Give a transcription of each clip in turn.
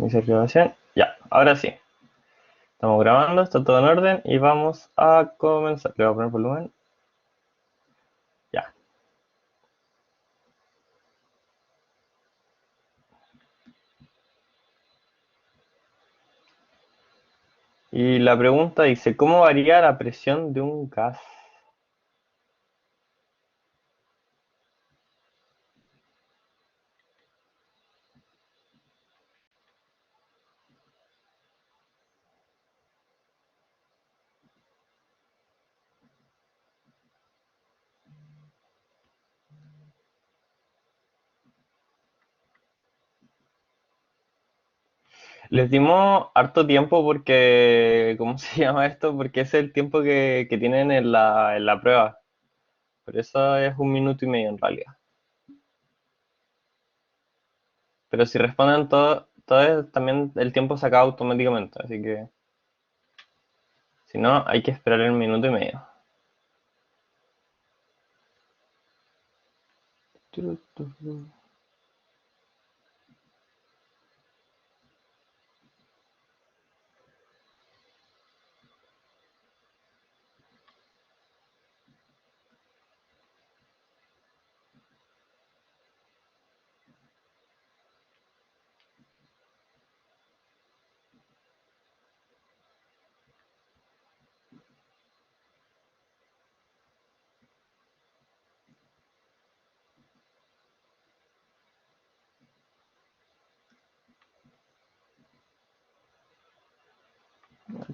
Iniciar grabación. Ya, ahora sí. Estamos grabando, está todo en orden y vamos a comenzar. Le voy a poner volumen. Ya. Y la pregunta dice, ¿cómo varía la presión de un gas? Les dimos harto tiempo porque, ¿cómo se llama esto? Porque es el tiempo que tienen en la prueba. Por eso es 1 minuto y medio en realidad. Pero si responden todo también el tiempo se acaba automáticamente. Así que, si no, hay que esperar 1 minuto y medio.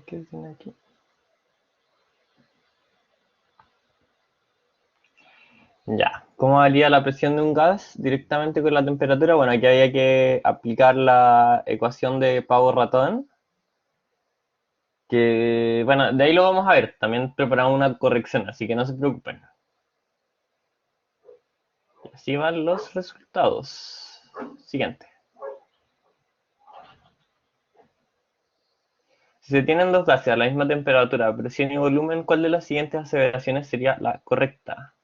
¿Qué tiene aquí? Ya. ¿Cómo varía la presión de un gas directamente con la temperatura? Bueno, aquí había que aplicar la ecuación de Pavo-Ratón, que, bueno, de ahí lo vamos a ver. También preparamos una corrección, así que no se preocupen. Y así van los resultados. Siguiente. Si se tienen dos gases a la misma temperatura, presión y volumen, ¿cuál de las siguientes aseveraciones sería la correcta?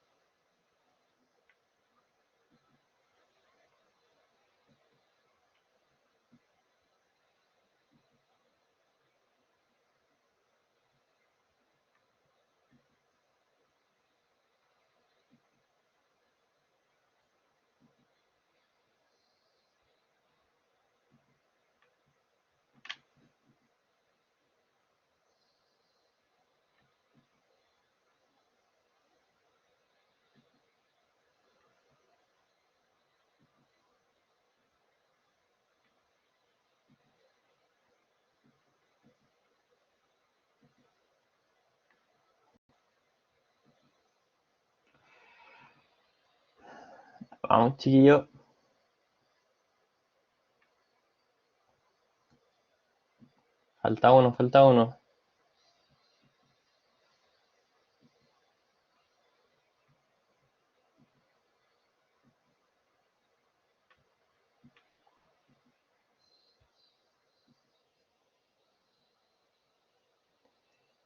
Vamos, chiquillo. Falta uno, falta uno.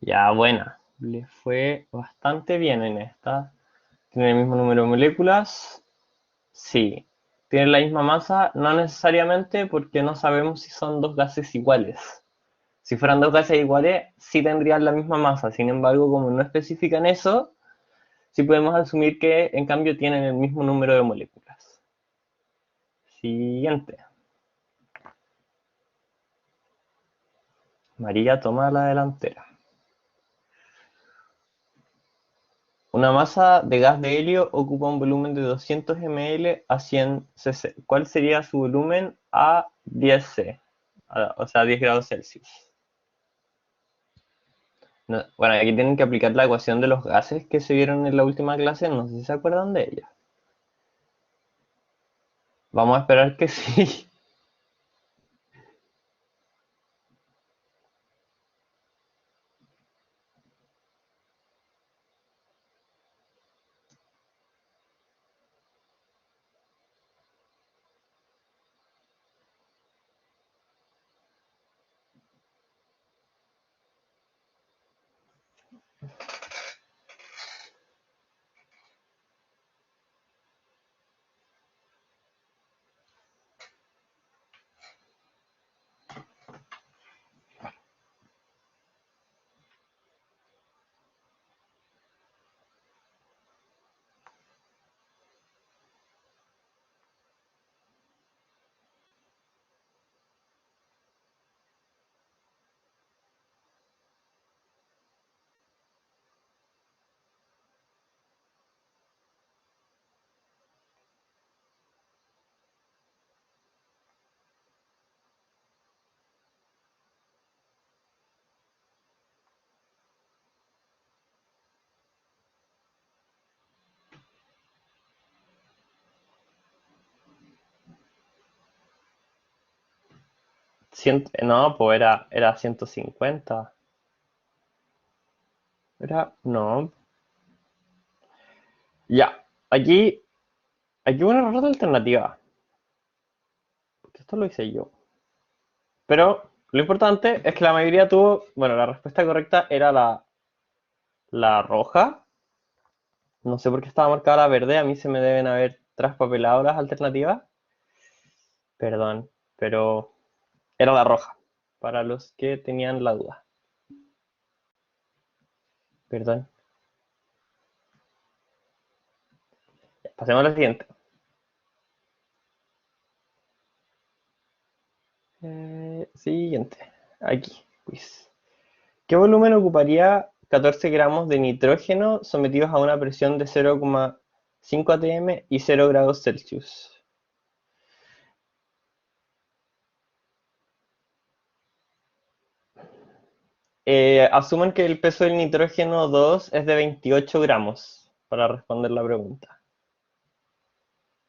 Ya, buena. Le fue bastante bien en esta. Tiene el mismo número de moléculas. Sí. Tiene la misma masa, no necesariamente porque no sabemos si son dos gases iguales. Si fueran dos gases iguales, sí tendrían la misma masa. Sin embargo, como no especifican eso, sí podemos asumir que en cambio tienen el mismo número de moléculas. Siguiente. María toma la delantera. Una masa de gas de helio ocupa un volumen de 200 ml a 100 cc. ¿Cuál sería su volumen a 10 C? O sea, 10 grados Celsius. No, bueno, aquí tienen que aplicar la ecuación de los gases que se vieron en la última clase. No sé si se acuerdan de ella. Vamos a esperar que sí. No, pues era 150. No. Ya, aquí una ruta alternativa, porque esto lo hice yo. Pero lo importante es que la mayoría tuvo, bueno, la respuesta correcta era la roja. No sé por qué estaba marcada la verde, a mí se me deben haber traspapelado las alternativas. Perdón, pero era la roja, para los que tenían la duda. Perdón. Pasemos a la siguiente. Siguiente. Aquí, quiz. ¿Qué volumen ocuparía 14 gramos de nitrógeno sometidos a una presión de 0,5 atm y 0 grados Celsius? Asumen que el peso del nitrógeno 2 es de 28 gramos, para responder la pregunta.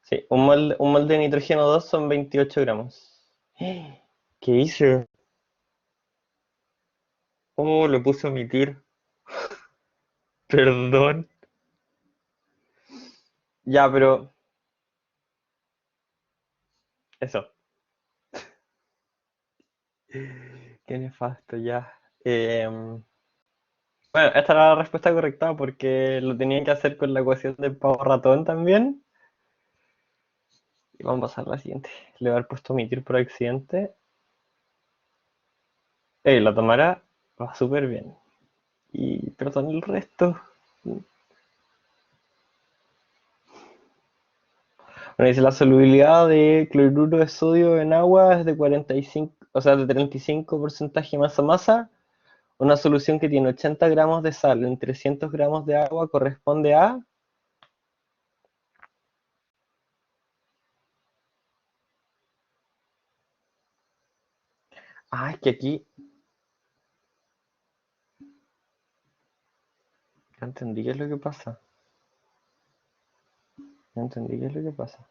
Sí, un mol de nitrógeno 2 son 28 gramos. ¿Qué hice? ¿Cómo le puse a omitir? Perdón. Ya, pero eso. Qué nefasto, ya. Bueno, esta era la respuesta correcta porque lo tenían que hacer con la ecuación del pavo ratón también. Y vamos a pasar a la siguiente. Le voy a haber puesto omitir por accidente. La tomara va súper bien. Y perdón el resto. Bueno, dice la solubilidad de cloruro de sodio en agua es de 45, o sea, de 35% masa-masa. Una solución que tiene 80 gramos de sal en 300 gramos de agua corresponde a... Ah, es que aquí... Ya entendí qué es lo que pasa. Ya entendí qué es lo que pasa.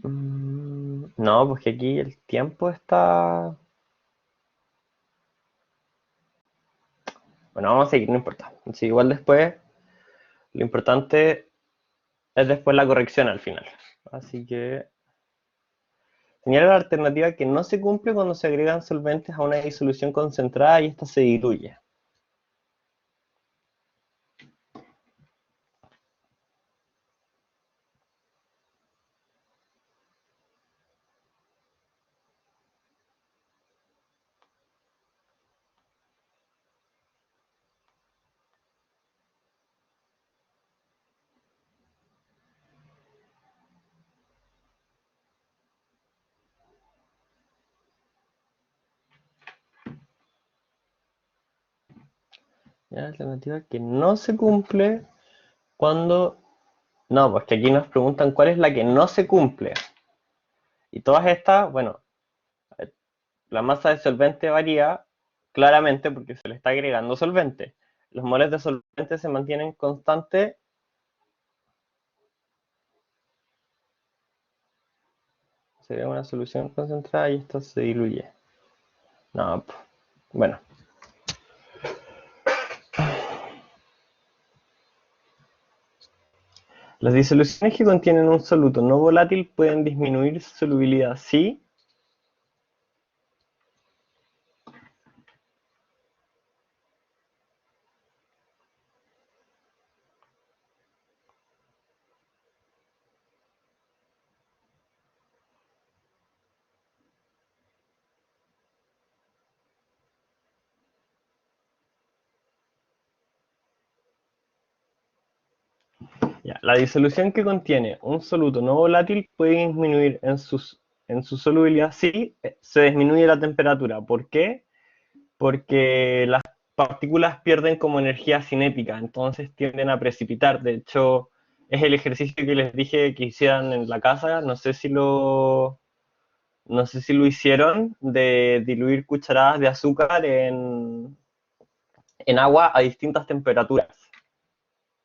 No, pues que aquí el tiempo está... Bueno, vamos a seguir, no importa. Sí, igual después, lo importante es después la corrección al final. Así que señala la alternativa que no se cumple cuando se agregan solventes a una disolución concentrada y esta se diluye. La alternativa que no se cumple cuando... No, pues que aquí nos preguntan cuál es la que no se cumple. Y todas estas, bueno, la masa de solvente varía claramente porque se le está agregando solvente. Los moles de solvente se mantienen constantes. Sería una solución concentrada y esto se diluye. No, bueno. Las disoluciones que contienen un soluto no volátil pueden disminuir su solubilidad, ¿sí? Ya, la disolución que contiene un soluto no volátil puede disminuir en su solubilidad, sí, se disminuye la temperatura. ¿Por qué? Porque las partículas pierden como energía cinética, entonces tienden a precipitar. De hecho, es el ejercicio que les dije que hicieran en la casa, no sé si lo hicieron, de diluir cucharadas de azúcar en agua a distintas temperaturas.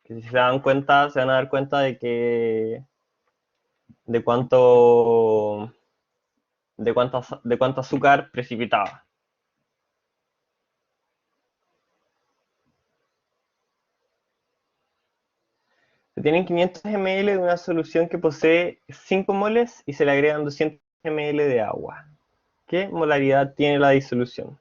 Que si se dan cuenta, se van a dar cuenta de cuánto de cuánto azúcar precipitaba. Se tienen 500 ml de una solución que posee 5 moles y se le agregan 200 ml de agua. ¿Qué molaridad tiene la disolución?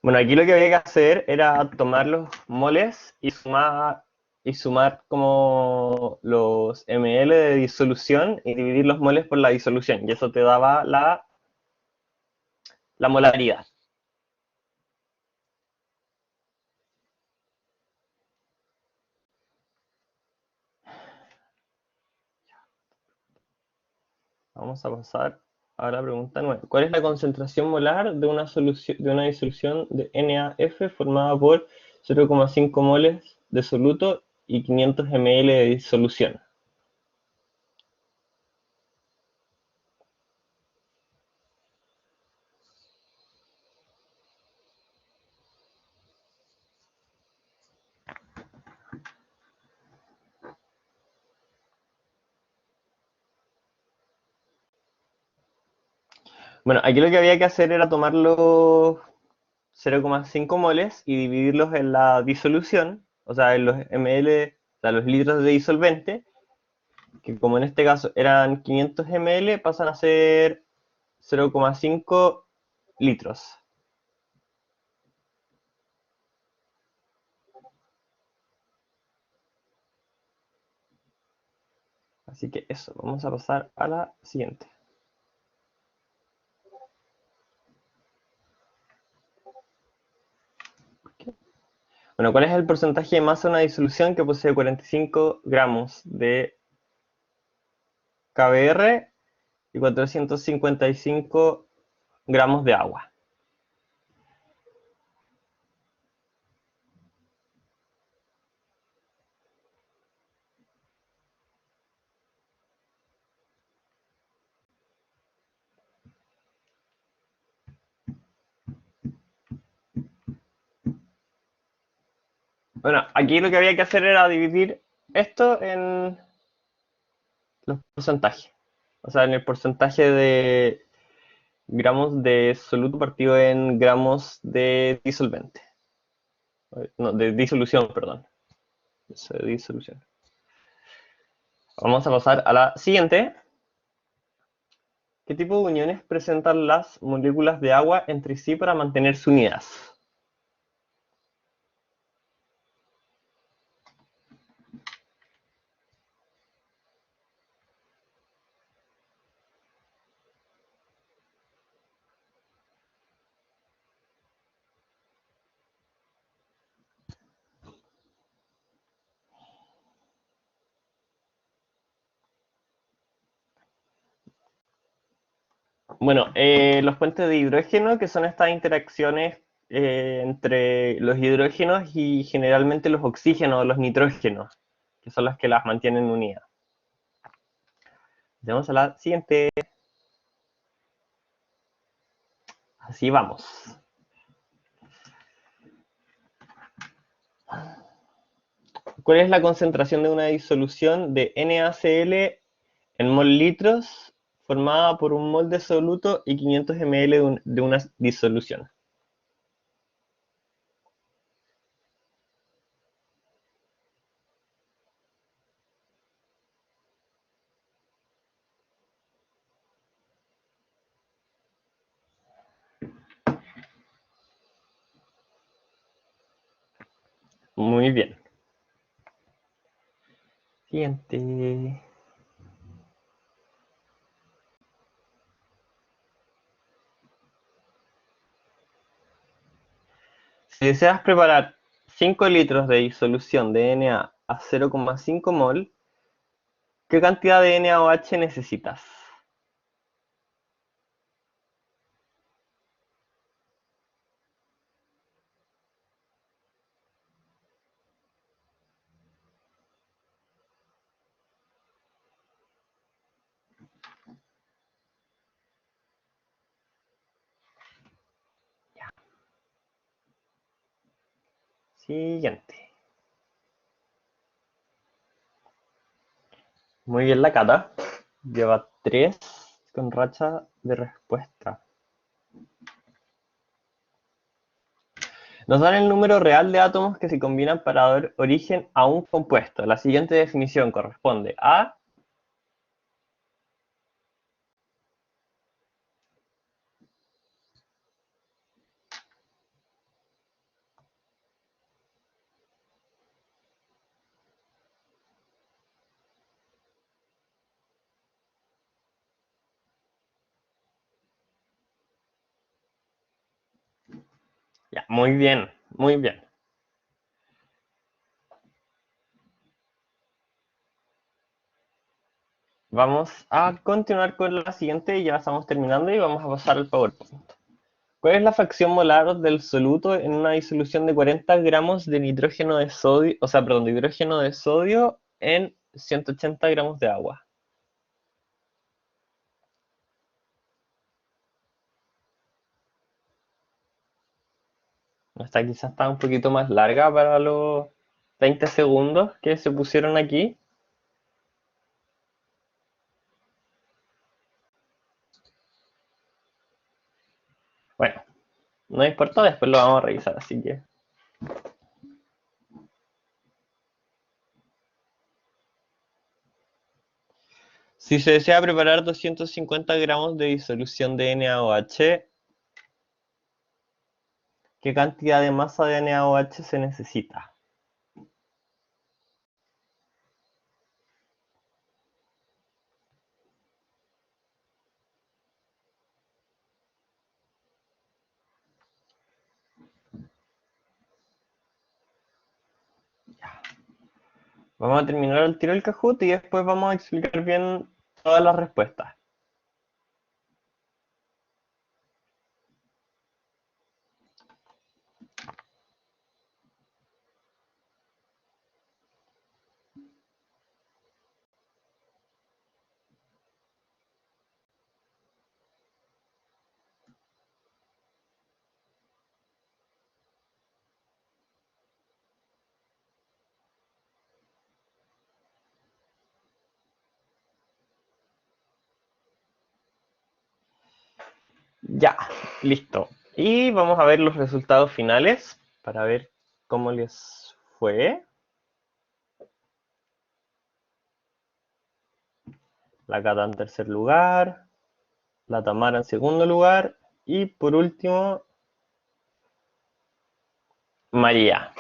Bueno, aquí lo que había que hacer era tomar los moles y sumar como los ml de disolución y dividir los moles por la disolución. Y eso te daba la molaridad. Vamos a pasar a la pregunta 9. ¿Cuál es la concentración molar de una disolución de NaF formada por 0,5 moles de soluto y 500 ml de disolución? Bueno, aquí lo que había que hacer era tomar los 0,5 moles y dividirlos en la disolución, o sea, en los ml, o sea, los litros de disolvente, que como en este caso eran 500 ml, pasan a ser 0,5 litros. Así que eso, vamos a pasar a la siguiente. Bueno, ¿cuál es el porcentaje de masa de una disolución que posee 45 gramos de KBr y 455 gramos de agua? Bueno, aquí lo que había que hacer era dividir esto en los porcentajes. O sea, en el porcentaje de gramos de soluto partido en gramos de disolvente. No, de disolución, perdón. Eso de disolución. Vamos a pasar a la siguiente. ¿Qué tipo de uniones presentan las moléculas de agua entre sí para mantenerse unidas? Bueno, los puentes de hidrógeno, que son estas interacciones entre los hidrógenos y generalmente los oxígenos o los nitrógenos, que son las que las mantienen unidas. Vamos a la siguiente. Así vamos. ¿Cuál es la concentración de una disolución de NaCl en mol litros formada por un mol de soluto y 500 ml de una disolución? Muy bien. Siguiente. Si deseas preparar 5 litros de disolución de Na a 0,5 mol, ¿qué cantidad de NaOH necesitas? Siguiente. Muy bien la Cata. Lleva 3 con racha de respuesta. Nos dan el número real de átomos que se combinan para dar origen a un compuesto. La siguiente definición corresponde a... Ya, muy bien, muy bien. Vamos a continuar con la siguiente y ya estamos terminando y vamos a pasar al PowerPoint. ¿Cuál es la fracción molar del soluto en una disolución de 40 gramos de nitrógeno de sodio, o sea, perdón, de hidrógeno de sodio en 180 gramos de agua? Esta quizás está un poquito más larga para los 20 segundos que se pusieron aquí. Bueno, no importa, después lo vamos a revisar, así que... Si se desea preparar 250 gramos de disolución de NaOH, ¿qué cantidad de masa de NaOH se necesita? Vamos a terminar el tiro del Kahoot y después vamos a explicar bien todas las respuestas. Ya, listo. Y vamos a ver los resultados finales para ver cómo les fue. La Cata en tercer lugar, la Tamara en segundo lugar y por último María.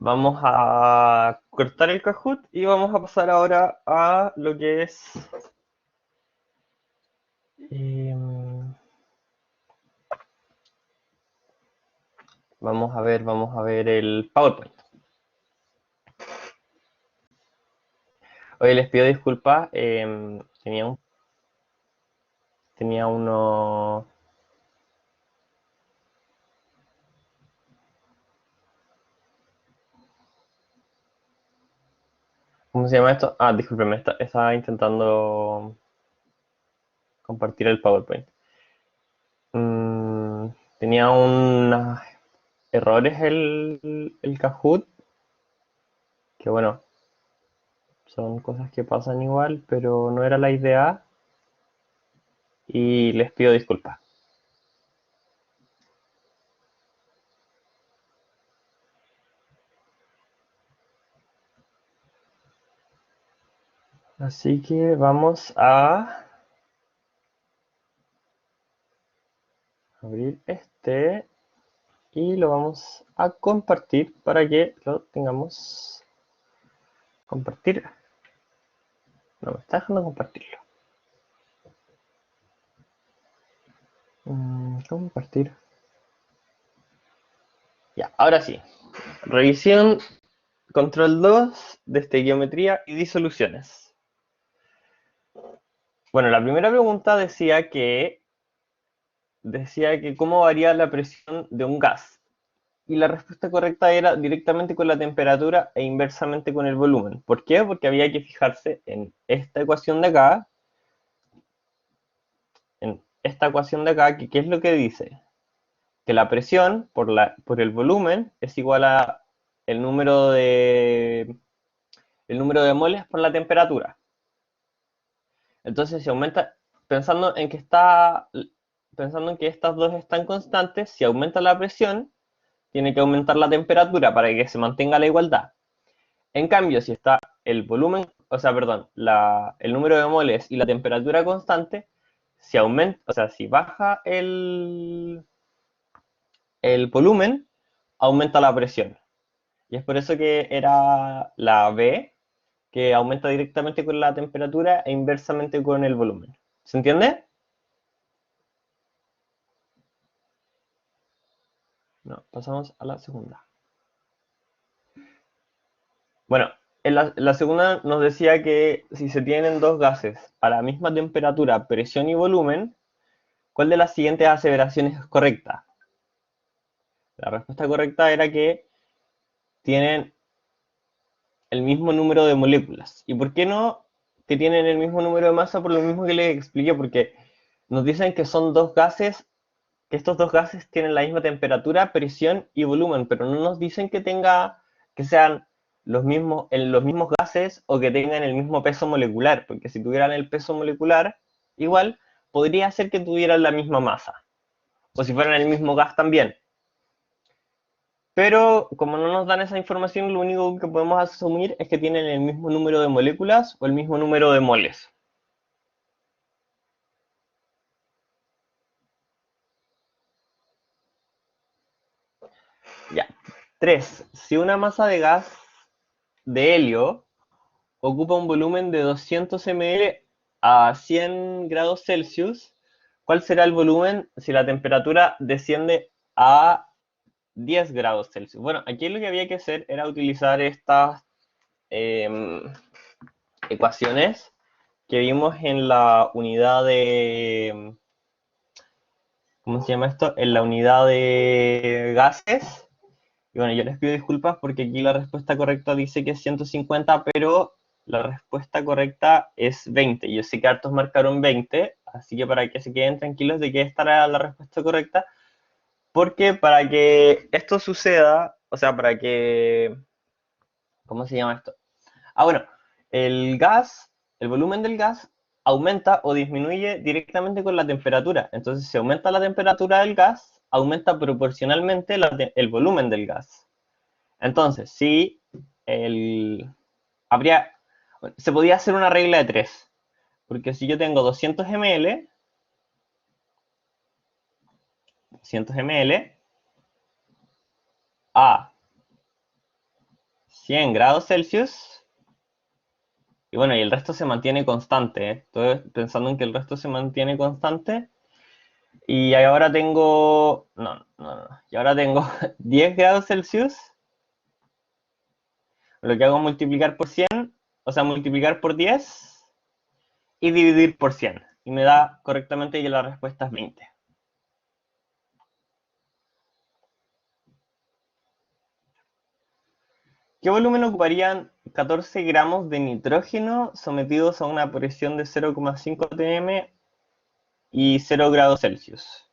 Vamos a cortar el Kahoot y vamos a pasar ahora a lo que es... vamos a ver el PowerPoint. Oye, les pido disculpas, tenía uno... ¿Cómo se llama esto? Ah, discúlpenme, estaba intentando compartir el PowerPoint. Tenía unos errores el Kahoot, que bueno, son cosas que pasan igual, pero no era la idea y les pido disculpas. Así que vamos a abrir este y lo vamos a compartir para que lo tengamos. Compartir. No me está dejando compartirlo. Compartir. Ya, ahora sí. Revisión control 2 de estequiometría y disoluciones. Bueno, la primera pregunta decía que cómo varía la presión de un gas. Y la respuesta correcta era directamente con la temperatura e inversamente con el volumen. ¿Por qué? Porque había que fijarse en esta ecuación de acá, en esta ecuación de acá, que ¿qué es lo que dice? Que la presión por el volumen es igual a el número de, el número de moles por la temperatura. Entonces, si aumenta, pensando en que pensando en que estas dos están constantes, si aumenta la presión, tiene que aumentar la temperatura para que se mantenga la igualdad. En cambio, si está el volumen, o sea, perdón, el número de moles y la temperatura constante, si aumenta, o sea, si baja el volumen, aumenta la presión. Y es por eso que era la B, que aumenta directamente con la temperatura e inversamente con el volumen. ¿Se entiende? No, pasamos a la segunda. Bueno, en la segunda nos decía que si se tienen dos gases a la misma temperatura, presión y volumen, ¿cuál de las siguientes aseveraciones es correcta? La respuesta correcta era que tienen el mismo número de moléculas. ¿Y por qué no que tienen el mismo número de masa? Por lo mismo que les expliqué, porque nos dicen que son dos gases, que estos dos gases tienen la misma temperatura, presión y volumen, pero no nos dicen que sean los mismos gases o que tengan el mismo peso molecular, porque si tuvieran el peso molecular, igual podría ser que tuvieran la misma masa, o si fueran el mismo gas también. Pero como no nos dan esa información, lo único que podemos asumir es que tienen el mismo número de moléculas o el mismo número de moles. Ya. 3. Si una masa de gas de helio ocupa un volumen de 200 ml a 100 grados Celsius, ¿cuál será el volumen si la temperatura desciende a 10 grados Celsius? Bueno, aquí lo que había que hacer era utilizar estas eh, ecuaciones que vimos en la unidad de, ¿cómo se llama esto? En la unidad de gases. Y bueno, yo les pido disculpas porque aquí la respuesta correcta dice que es 150, pero la respuesta correcta es 20. Yo sé que hartos marcaron 20, así que para que se queden tranquilos de que esta era la respuesta correcta, porque para que esto suceda, o sea, para que, ¿cómo se llama esto? Ah, bueno, el gas, el volumen del gas aumenta o disminuye directamente con la temperatura. Entonces, si aumenta la temperatura del gas, aumenta proporcionalmente el volumen del gas. Entonces, si el, habría, se podía hacer una regla de 3, porque si yo tengo 200 ml, 200 ml a 100 grados Celsius, y bueno, y el resto se mantiene constante, ¿eh? Estoy pensando en que el resto se mantiene constante, y ahora tengo, no, y ahora tengo 10 grados Celsius, lo que hago es multiplicar por 100, o sea, multiplicar por 10 y dividir por 100, y me da correctamente que la respuesta es 20. ¿Qué volumen ocuparían 14 gramos de nitrógeno sometidos a una presión de 0,5 atm y 0 grados Celsius?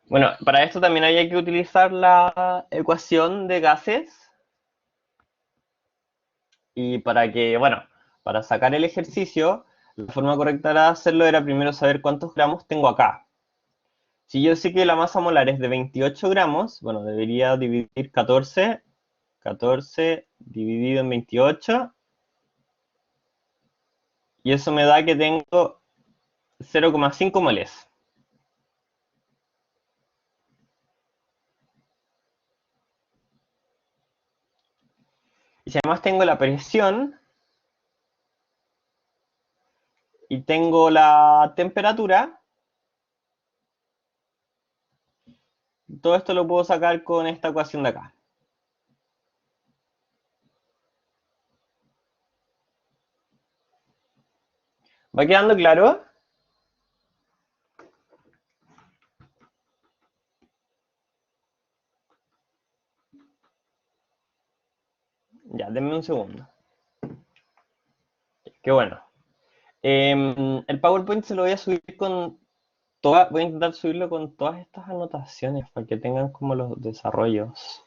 Bueno, para esto también hay que utilizar la ecuación de gases y bueno, para sacar el ejercicio, la forma correcta de hacerlo era primero saber cuántos gramos tengo acá. Si yo sé que la masa molar es de 28 gramos, bueno, debería dividir 14 dividido en 28, y eso me da que tengo 0,5 moles. Y si además tengo la presión y tengo la temperatura, todo esto lo puedo sacar con esta ecuación de acá. ¿Va quedando claro? Ya, denme un segundo. Qué bueno. El PowerPoint se lo voy a subir con voy a intentar subirlo con todas estas anotaciones para que tengan como los desarrollos.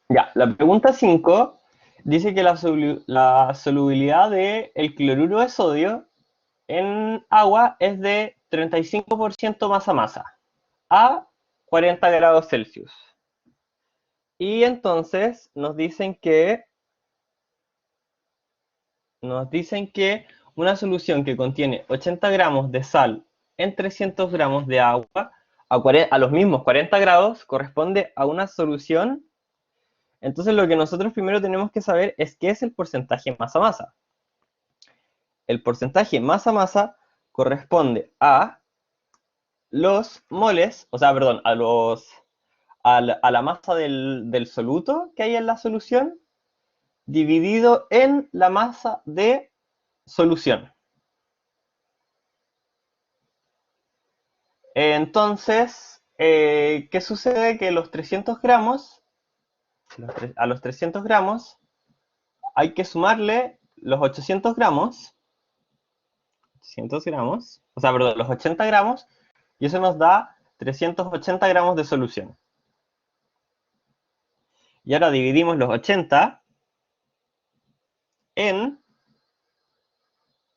Ya, la pregunta 5 dice que la solubilidad del cloruro de sodio en agua es de 35% masa masa a 40 grados Celsius. Y entonces nos dicen que una solución que contiene 80 gramos de sal en 300 gramos de agua a los mismos 40 grados corresponde a una solución. Entonces lo que nosotros primero tenemos que saber es qué es el porcentaje masa-masa. El porcentaje masa-masa corresponde a los moles, o sea, perdón, a la masa del soluto que hay en la solución dividido en la masa de solución. Entonces, ¿qué sucede? Que los 300 gramos, a los 300 gramos hay que sumarle los 800 gramos, o sea, perdón, los 80 gramos, y eso nos da 380 gramos de solución. Y ahora dividimos los 80 en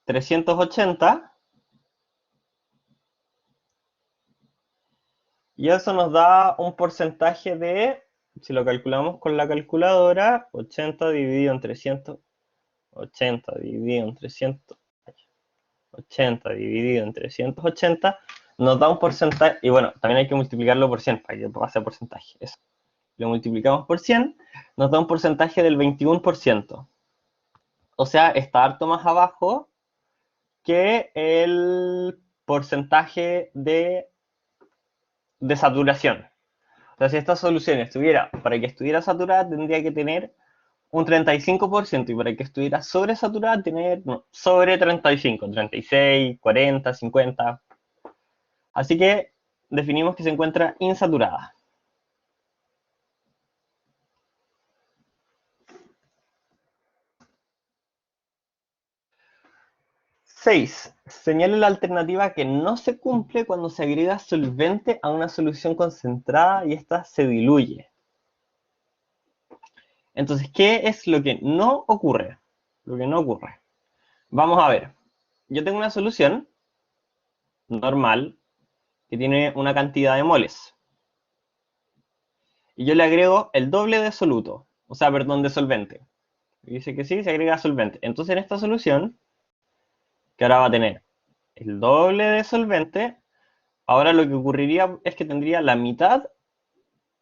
380, y eso nos da un porcentaje de, si lo calculamos con la calculadora, 80 dividido en 300, 80 dividido en 300, 80 dividido en 380, nos da un porcentaje, y bueno, también hay que multiplicarlo por 100 para que pase a porcentaje. Eso. Lo multiplicamos por 100, nos da un porcentaje del 21%. O sea, está harto más abajo que el porcentaje de saturación. O sea, si esta solución para que estuviera saturada, tendría que tener un 35%, y para que estuviera sobresaturada, tener sobre 35, 36, 40, 50. Así que definimos que se encuentra insaturada. 6. Señale la alternativa que no se cumple cuando se agrega solvente a una solución concentrada y ésta se diluye. Entonces, ¿qué es lo que no ocurre? Lo que no ocurre. Vamos a ver. Yo tengo una solución normal que tiene una cantidad de moles. Y yo le agrego el doble de soluto. O sea, perdón, de solvente. Y dice que sí, se agrega solvente. Entonces, en esta solución, que ahora va a tener el doble de solvente, ahora lo que ocurriría es que tendría la mitad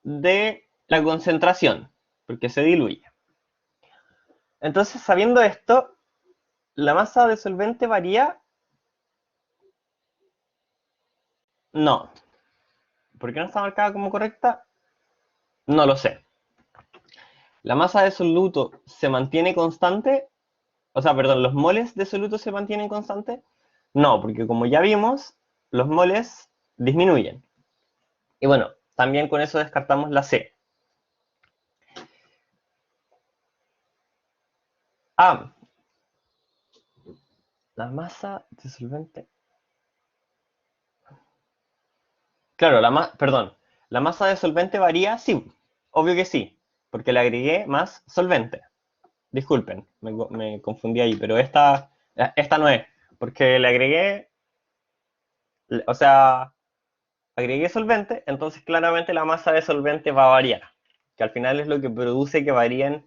de la concentración, porque se diluye. Entonces, sabiendo esto, ¿la masa de solvente varía? No. ¿Por qué no está marcada como correcta? No lo sé. ¿La masa de soluto se mantiene constante? O sea, perdón, ¿los moles de soluto se mantienen constantes? No, porque como ya vimos, los moles disminuyen. Y bueno, también con eso descartamos la C. Ah, la masa de solvente. Claro, perdón, ¿la masa de solvente varía? Sí, obvio que sí, porque le agregué más solvente. Disculpen, me confundí ahí, pero esta no es, porque le agregué, o sea, agregué solvente, entonces claramente la masa de solvente va a variar, que al final es lo que produce que varíen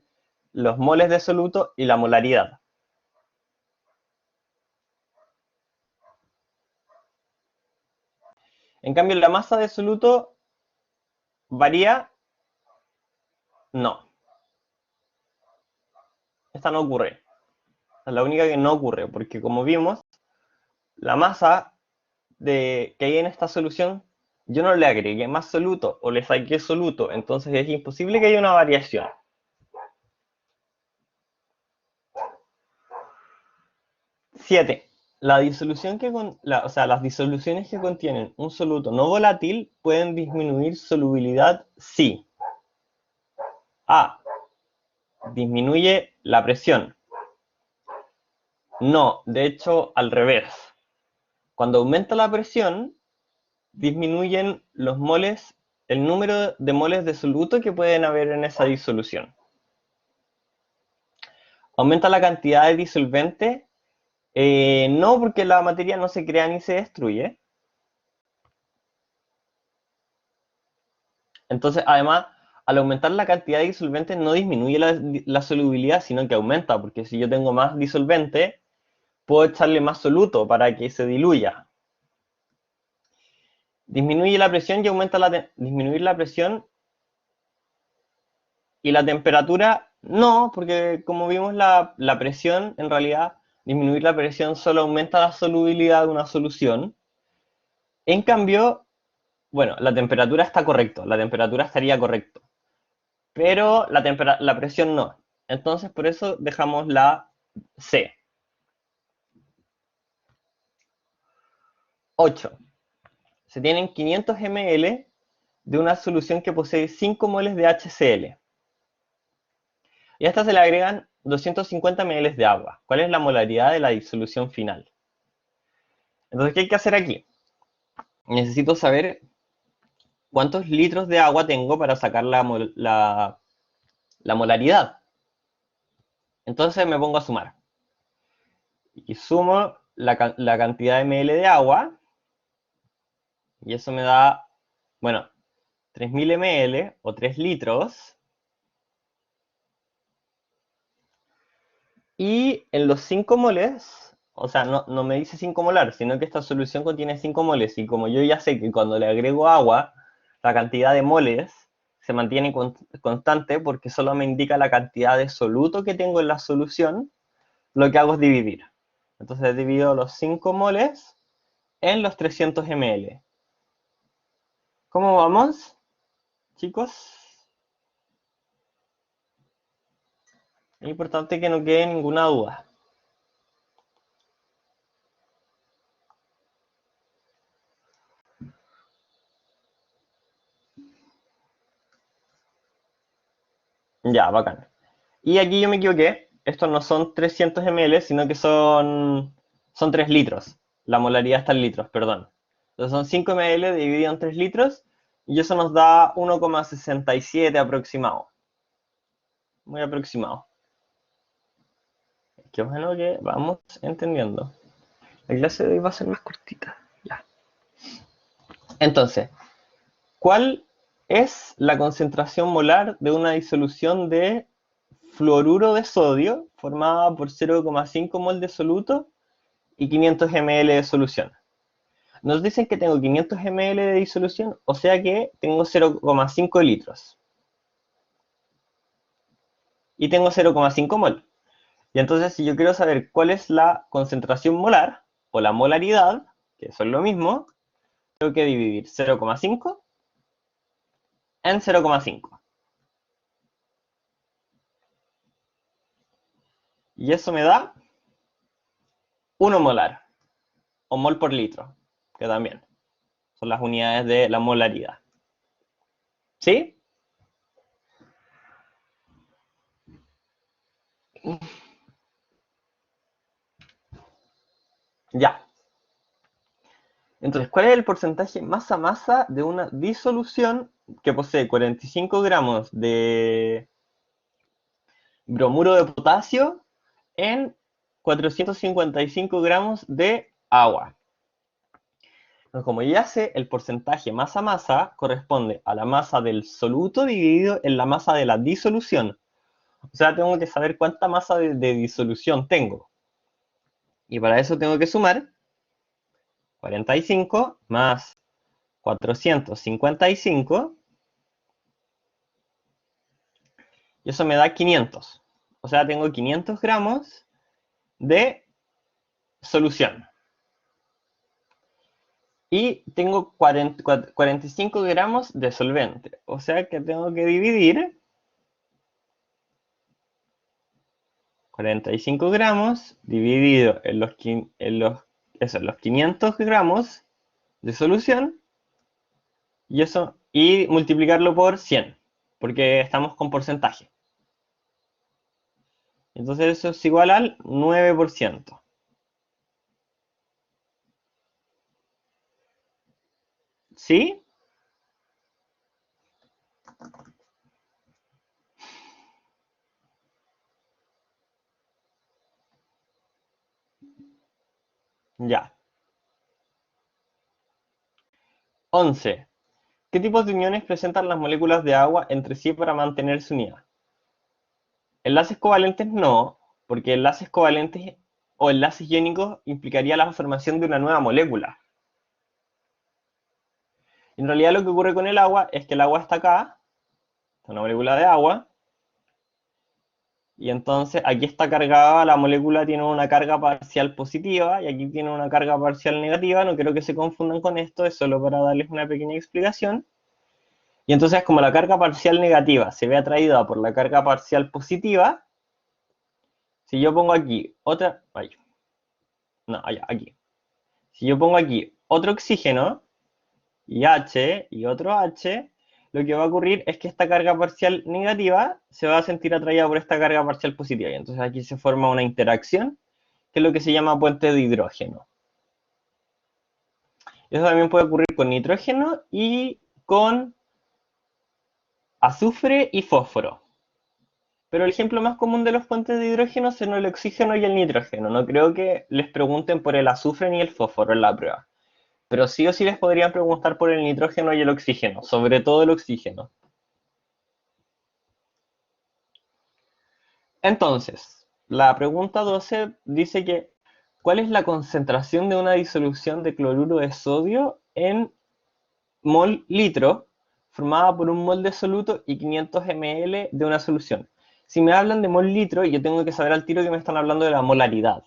los moles de soluto y la molaridad. En cambio, la masa de soluto varía, no, esta no ocurre. Es la única que no ocurre, porque como vimos, la masa que hay en esta solución, yo no le agregué más soluto o le saqué soluto, entonces es imposible que haya una variación. 7. Las disoluciones que contienen un soluto no volátil pueden disminuir solubilidad, sí. disminuye la presión. No, de hecho, al revés. Cuando aumenta la presión, disminuyen los moles, el número de moles de soluto que pueden haber en esa disolución. ¿Aumenta la cantidad de disolvente? No, porque la materia no se crea ni se destruye. Entonces, además, al aumentar la cantidad de disolvente no disminuye la solubilidad, sino que aumenta, porque si yo tengo más disolvente, puedo echarle más soluto para que se diluya. Disminuye la presión y aumenta disminuir la presión y la temperatura, no, porque como vimos la presión, en realidad, disminuir la presión solo aumenta la solubilidad de una solución. En cambio, bueno, la temperatura está correcto, la temperatura estaría correcto, pero la presión no. Entonces, por eso dejamos la C. 8. Se tienen 500 ml de una solución que posee 5 moles de HCl. Y a esta se le agregan 250 ml de agua. ¿Cuál es la molaridad de la disolución final? Entonces, ¿qué hay que hacer aquí? Necesito saber cuántos litros de agua tengo para sacar la molaridad. Entonces me pongo a sumar. Y sumo la cantidad de ml de agua. Y eso me da, bueno, 3000 ml o 3 litros. Y en los 5 moles, o sea, no me dice 5 molar, sino que esta solución contiene 5 moles. Y como yo ya sé que cuando le agrego agua, la cantidad de moles se mantiene constante porque solo me indica la cantidad de soluto que tengo en la solución, lo que hago es dividir. Entonces divido los 5 moles en los 300 ml. ¿Cómo vamos, chicos? Es importante que no quede ninguna duda. Ya, bacán. Y aquí yo me equivoqué. Estos no son 300 ml, sino que son 3 litros. La molaridad está en litros, perdón. Entonces son 5 ml dividido en 3 litros. Y eso nos da 1,67 aproximado. Muy aproximado. Qué bueno que vamos entendiendo. La clase de hoy va a ser más cortita. Ya. Entonces, ¿cuál es la concentración molar de una disolución de fluoruro de sodio formada por 0,5 mol de soluto y 500 ml de solución? Nos dicen que tengo 500 ml de disolución, o sea que tengo 0,5 litros. Y tengo 0,5 mol. Y entonces, si yo quiero saber cuál es la concentración molar, o la molaridad, que eso es lo mismo, tengo que dividir 0,5 en 0,5. Y eso me da 1 molar, o mol por litro, que también son las unidades de la molaridad. ¿Sí? Ya. Entonces, ¿cuál es el porcentaje masa-masa de una disolución que posee 45 gramos de bromuro de potasio en 455 gramos de agua? Entonces, como ya sé, el porcentaje masa-masa corresponde a la masa del soluto dividido en la masa de la disolución. O sea, tengo que saber cuánta masa de disolución tengo. Y para eso tengo que sumar 45 más 455. Y eso me da 500. O sea, tengo 500 gramos de solución. Y tengo 45 gramos de solvente. O sea que tengo que dividir 45 gramos dividido en los 500 gramos de solución y multiplicarlo por 100. porque estamos con porcentaje. Entonces eso es igual al 9%. ¿Sí? Ya. 11. ¿Qué tipos de uniones presentan las moléculas de agua entre sí para mantenerse unidas? Enlaces covalentes no, porque enlaces covalentes o enlaces iónicos implicaría la formación de una nueva molécula. En realidad lo que ocurre con el agua es que el agua está acá, está una molécula de agua, y entonces aquí está cargada, la molécula tiene una carga parcial positiva y aquí tiene una carga parcial negativa. No quiero que se confundan con esto, es solo para darles una pequeña explicación. Y entonces como la carga parcial negativa se ve atraída por la carga parcial positiva, si yo pongo aquí otra, ay, no, allá, aquí. Si yo pongo aquí otro oxígeno y H y otro H, lo que va a ocurrir es que esta carga parcial negativa se va a sentir atraída por esta carga parcial positiva. Y entonces aquí se forma una interacción, que es lo que se llama puente de hidrógeno. Eso también puede ocurrir con nitrógeno y con azufre y fósforo. Pero el ejemplo más común de los puentes de hidrógeno son el oxígeno y el nitrógeno. No creo que les pregunten por el azufre ni el fósforo en la prueba. Pero sí o sí les podrían preguntar por el nitrógeno y el oxígeno, sobre todo el oxígeno. Entonces, la pregunta 12 dice que ¿cuál es la concentración de una disolución de cloruro de sodio en mol litro formada por un mol de soluto y 500 ml de una solución? Si me hablan de mol litro, yo tengo que saber al tiro que me están hablando de la molaridad.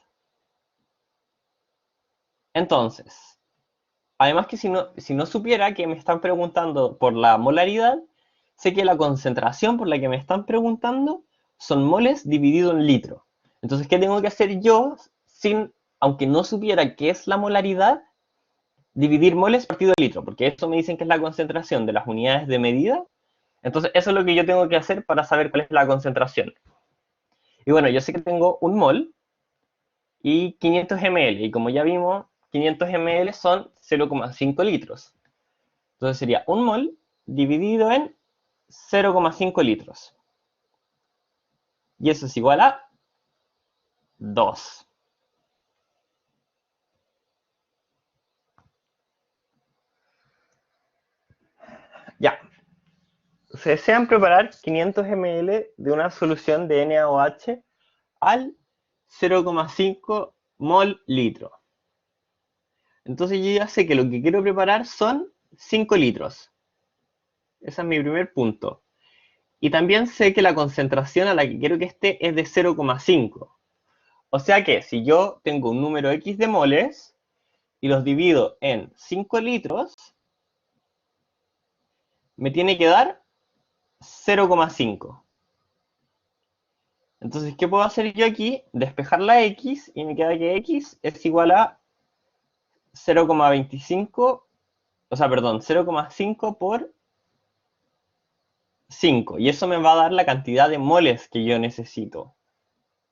Entonces, además que si no supiera que me están preguntando por la molaridad, sé que la concentración por la que me están preguntando son moles dividido en litro. Entonces, ¿qué tengo que hacer yo aunque no supiera qué es la molaridad? Dividir moles partido de litro, porque esto me dicen que es la concentración de las unidades de medida. Entonces, eso es lo que yo tengo que hacer para saber cuál es la concentración. Y bueno, yo sé que tengo un mol y 500 ml, y como ya vimos, 500 ml son 0,5 litros. Entonces sería un mol dividido en 0,5 litros. Y eso es igual a 2. Ya. Se desean preparar 500 ml de una solución de NaOH al 0,5 mol litro. Entonces yo ya sé que lo que quiero preparar son 5 litros. Ese es mi primer punto. Y también sé que la concentración a la que quiero que esté es de 0,5. O sea que si yo tengo un número X de moles y los divido en 5 litros, me tiene que dar 0,5. Entonces, ¿qué puedo hacer yo aquí? Despejar la X y me queda que X es igual a 0,25, o sea, perdón, 0,5 por 5. Y eso me va a dar la cantidad de moles que yo necesito,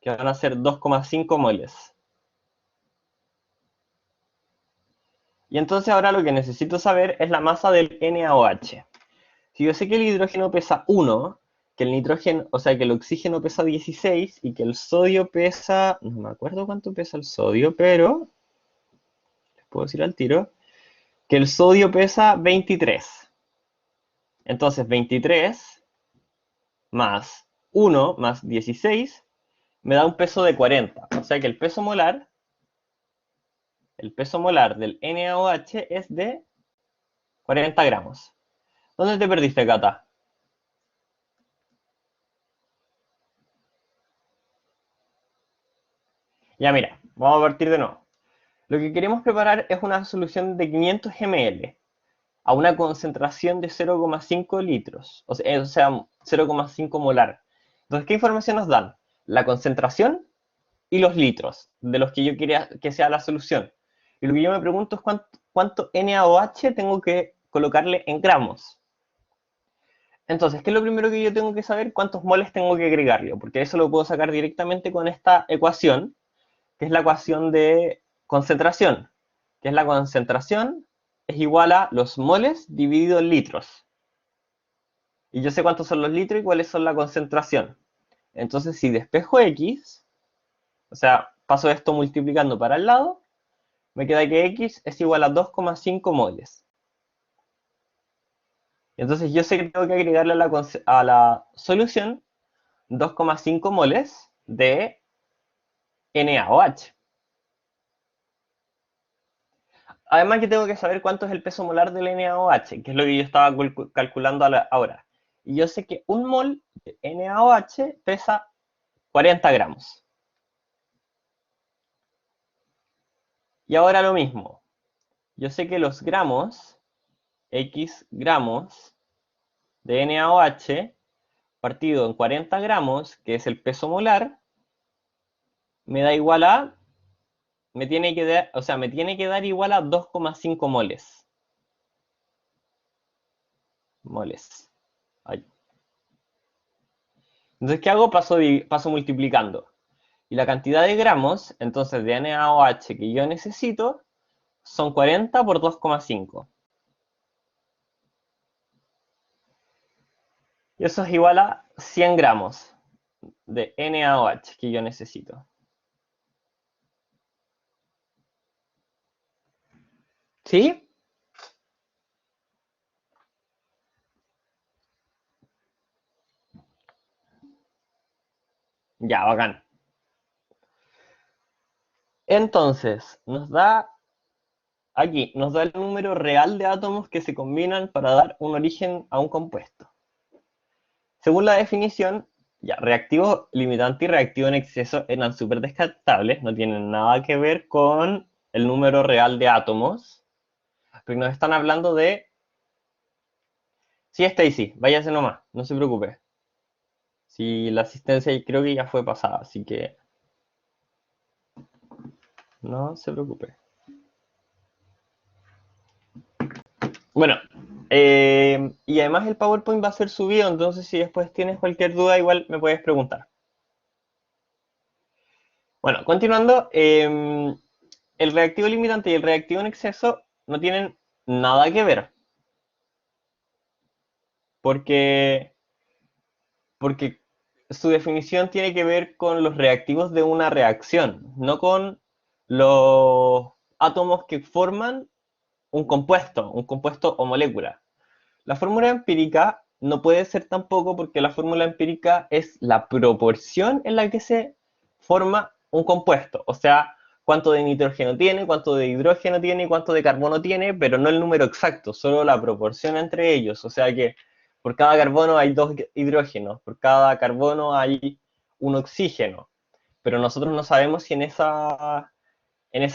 que van a ser 2,5 moles. Y entonces ahora lo que necesito saber es la masa del NaOH. Si yo sé que el hidrógeno pesa 1, que el nitrógeno, o sea, que el oxígeno pesa 16 y que el sodio pesa, no me acuerdo cuánto pesa el sodio, pero les puedo decir al tiro, que el sodio pesa 23. Entonces 23 más 1 más 16 me da un peso de 40. O sea que el peso molar del NaOH es de 40 gramos. ¿Dónde te perdiste, Cata? Ya mira, vamos a partir de nuevo. Lo que queremos preparar es una solución de 500 ml a una concentración de 0,5 litros, o sea 0,5 molar. Entonces, ¿qué información nos dan? La concentración y los litros de los que yo quería que sea la solución. Y lo que yo me pregunto es cuánto NaOH tengo que colocarle en gramos. Entonces, ¿qué es lo primero que yo tengo que saber? ¿Cuántos moles tengo que agregarle? Porque eso lo puedo sacar directamente con esta ecuación, que es la ecuación de concentración, que es la concentración es igual a los moles dividido en litros. Y yo sé cuántos son los litros y cuáles son la concentración. Entonces, si despejo X, o sea, paso esto multiplicando para el lado, me queda que X es igual a 2,5 moles. Entonces yo sé que tengo que agregarle a la solución 2,5 moles de NaOH. Además que tengo que saber cuánto es el peso molar del NaOH, que es lo que yo estaba calculando ahora. Y yo sé que un mol de NaOH pesa 40 gramos. Y ahora lo mismo. Yo sé que los gramos, X gramos de NaOH, partido en 40 gramos, que es el peso molar, me da igual a, me tiene que dar, o sea, me tiene que dar igual a 2,5 moles. Moles. Ay. Entonces, ¿qué hago? Paso multiplicando. Y la cantidad de gramos, entonces, de NaOH que yo necesito, son 40 por 2,5. Y eso es igual a 100 gramos de NaOH que yo necesito. ¿Sí? Ya, bacán. Entonces, nos da el número real de átomos que se combinan para dar un origen a un compuesto. Según la definición, ya, reactivo limitante y reactivo en exceso eran súper descartables, no tienen nada que ver con el número real de átomos, porque nos están hablando de... Sí, Stacy, váyase nomás, no se preocupe. Si la asistencia creo que ya fue pasada, así que no se preocupe. Bueno, y además el PowerPoint va a ser subido, entonces si después tienes cualquier duda, igual me puedes preguntar. Bueno, continuando, el reactivo limitante y el reactivo en exceso no tienen nada que ver, porque, porque su definición tiene que ver con los reactivos de una reacción, no con los átomos que forman un compuesto o molécula. La fórmula empírica no puede ser tampoco porque la fórmula empírica es la proporción en la que se forma un compuesto. O sea, cuánto de nitrógeno tiene, cuánto de hidrógeno tiene y cuánto de carbono tiene, pero no el número exacto, solo la proporción entre ellos. O sea que por cada carbono hay dos hidrógenos, por cada carbono hay un oxígeno. Pero nosotros no sabemos si en esa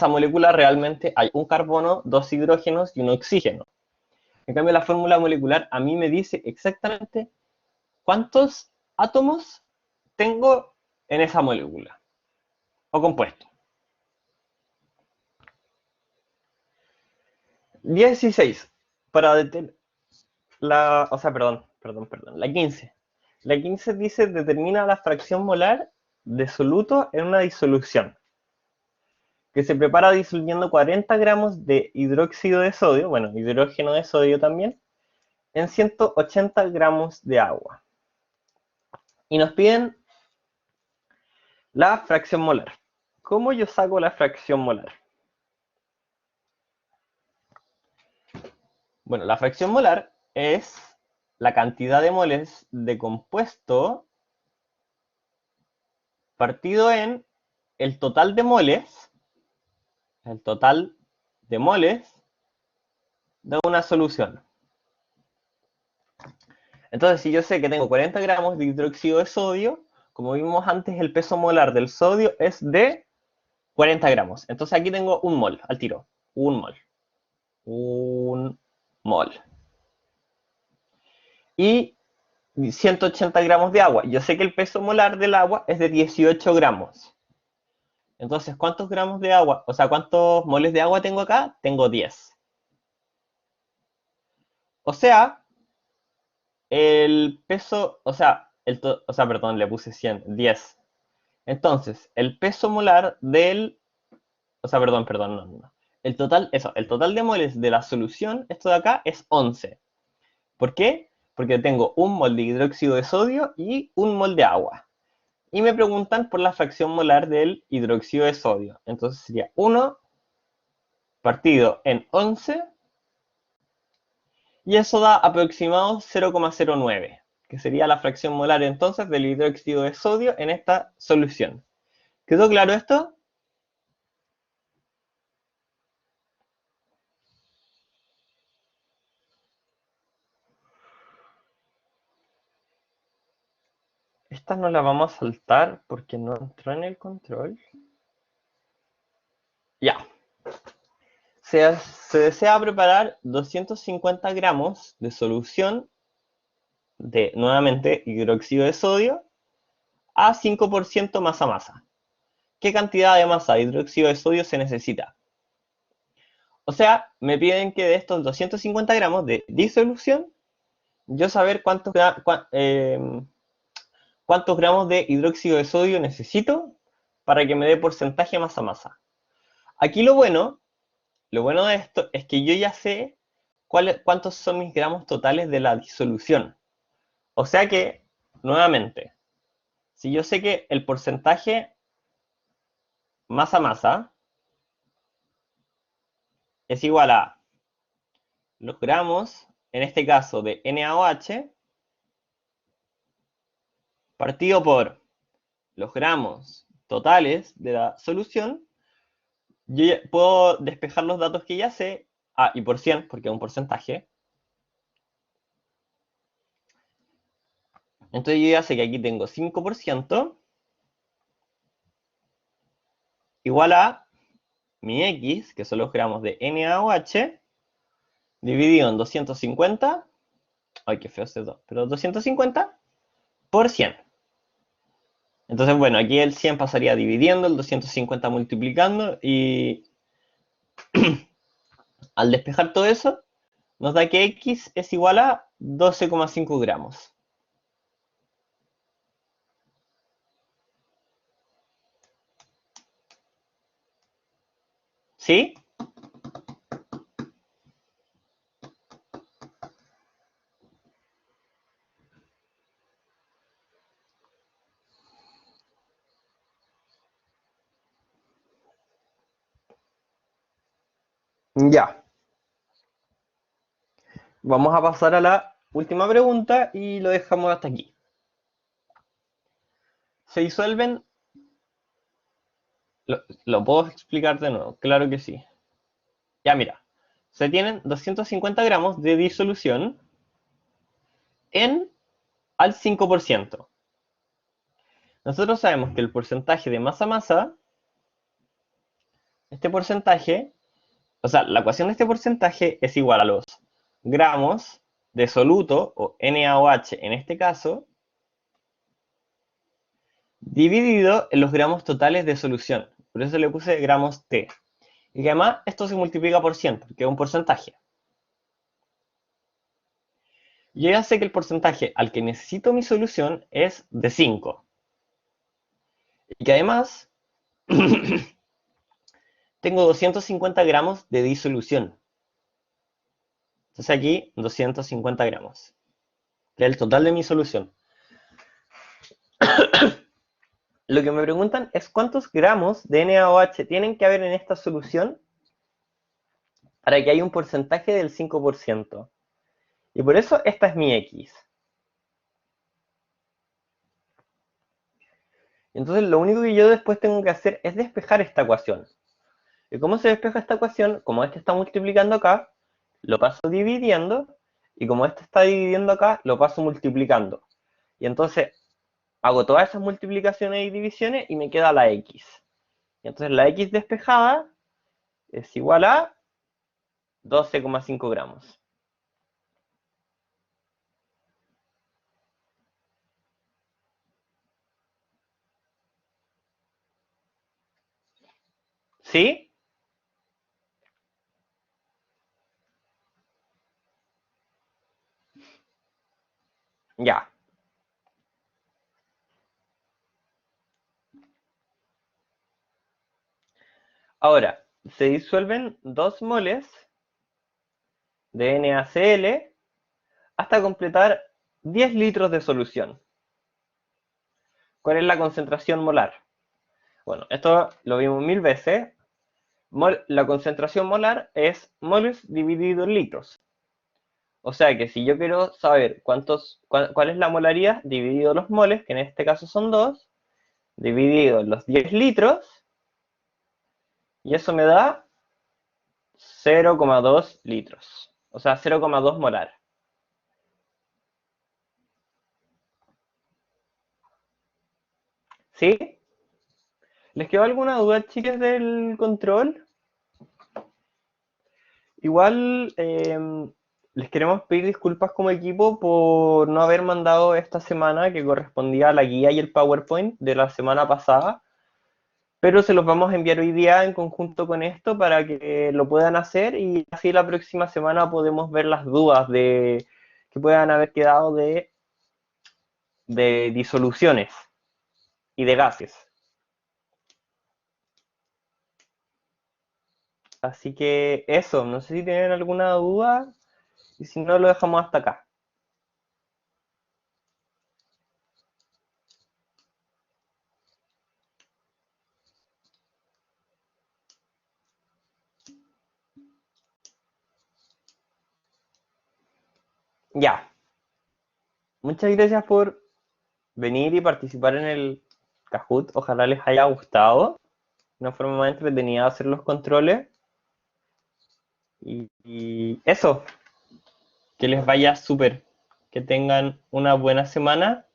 molécula realmente hay un carbono, dos hidrógenos y un oxígeno. En cambio, la fórmula molecular a mí me dice exactamente cuántos átomos tengo en esa molécula o compuesto. 16. Para o sea, perdón. La 15. La 15 dice determina la fracción molar de soluto en una disolución, que se prepara disolviendo 40 gramos de hidróxido de sodio, bueno, hidrógeno de sodio también, en 180 gramos de agua. Y nos piden la fracción molar. ¿Cómo yo saco la fracción molar? Bueno, la fracción molar es la cantidad de moles de compuesto partido en el total de moles de una solución. Entonces, si yo sé que tengo 40 gramos de hidróxido de sodio, como vimos antes, el peso molar del sodio es de 40 gramos. Entonces aquí tengo un mol al tiro. Un mol. Un mol. Y 180 gramos de agua. Yo sé que el peso molar del agua es de 18 gramos. Entonces, ¿cuántos gramos de agua? O sea, ¿cuántos moles de agua tengo acá? Tengo 10. O sea, El peso, perdón, le puse 100, 10. Entonces, el peso molar perdón, no. El total de moles de la solución, esto de acá, es 11. ¿Por qué? Porque tengo un mol de hidróxido de sodio y un mol de agua. Y me preguntan por la fracción molar del hidróxido de sodio. Entonces sería 1 partido en 11 y eso da aproximado 0,09, que sería la fracción molar entonces del hidróxido de sodio en esta solución. ¿Quedó claro esto? Esta no la vamos a saltar porque no entró en el control. Ya. Se desea preparar 250 gramos de solución de, nuevamente, hidróxido de sodio a 5% masa-masa. ¿Qué cantidad de masa de hidróxido de sodio se necesita? O sea, me piden que de estos 250 gramos de disolución, yo saber cuántos gramos de hidróxido de sodio necesito para que me dé porcentaje masa-masa. Aquí lo bueno de esto es que yo ya sé cuántos son mis gramos totales de la disolución. O sea que, nuevamente, si yo sé que el porcentaje masa-masa es igual a los gramos, en este caso de NaOH, partido por los gramos totales de la solución, yo ya puedo despejar los datos que ya sé, y por 100, porque es un porcentaje. Entonces yo ya sé que aquí tengo 5% igual a mi X, que son los gramos de NaOH, dividido en 250, ay, qué feo ese 2, pero 250 por 100. Entonces, bueno, aquí el 100 pasaría dividiendo, el 250 multiplicando, y al despejar todo eso, nos da que X es igual a 12,5 gramos. ¿Sí? Ya. Vamos a pasar a la última pregunta y lo dejamos hasta aquí. Se disuelven. Lo puedo explicar de nuevo, claro que sí. Ya mira, se tienen 250 gramos de disolución en al 5%. Nosotros sabemos que el porcentaje de masa-masa, este porcentaje, o sea, la ecuación de este porcentaje es igual a los gramos de soluto, o NaOH en este caso, dividido en los gramos totales de solución. Por eso le puse gramos T. Y que además esto se multiplica por 100, porque es un porcentaje. Yo ya sé que el porcentaje al que necesito mi solución es de 5. Y que además tengo 250 gramos de disolución. Entonces aquí 250 gramos, que es el total de mi solución. Lo que me preguntan es cuántos gramos de NaOH tienen que haber en esta solución para que haya un porcentaje del 5%. Y por eso esta es mi X. Entonces lo único que yo después tengo que hacer es despejar esta ecuación. ¿Y cómo se despeja esta ecuación? Como este está multiplicando acá, lo paso dividiendo, y como este está dividiendo acá, lo paso multiplicando. Y entonces hago todas esas multiplicaciones y divisiones y me queda la X. Y entonces la X despejada es igual a 12,5 gramos. ¿Sí? Ya. Ahora, se disuelven 2 moles de NaCl hasta completar 10 litros de solución. ¿Cuál es la concentración molar? Bueno, esto lo vimos mil veces. La concentración molar es moles dividido en litros. O sea que si yo quiero saber cuál es la molaridad dividido los moles, que en este caso son 2, dividido en los 10 litros, y eso me da 0,2 litros. O sea, 0,2 molar. ¿Sí? ¿Les quedó alguna duda, chicas, del control? Igual les queremos pedir disculpas como equipo por no haber mandado esta semana que correspondía a la guía y el PowerPoint de la semana pasada, pero se los vamos a enviar hoy día en conjunto con esto para que lo puedan hacer y así la próxima semana podemos ver las dudas que puedan haber quedado de disoluciones y de gases. Así que eso, no sé si tienen alguna duda y si no lo dejamos hasta acá. Ya, muchas gracias por venir y participar en el Kahoot. Ojalá les haya gustado. Una forma más entretenida de hacer los controles. Y eso, que les vaya súper. Que tengan una buena semana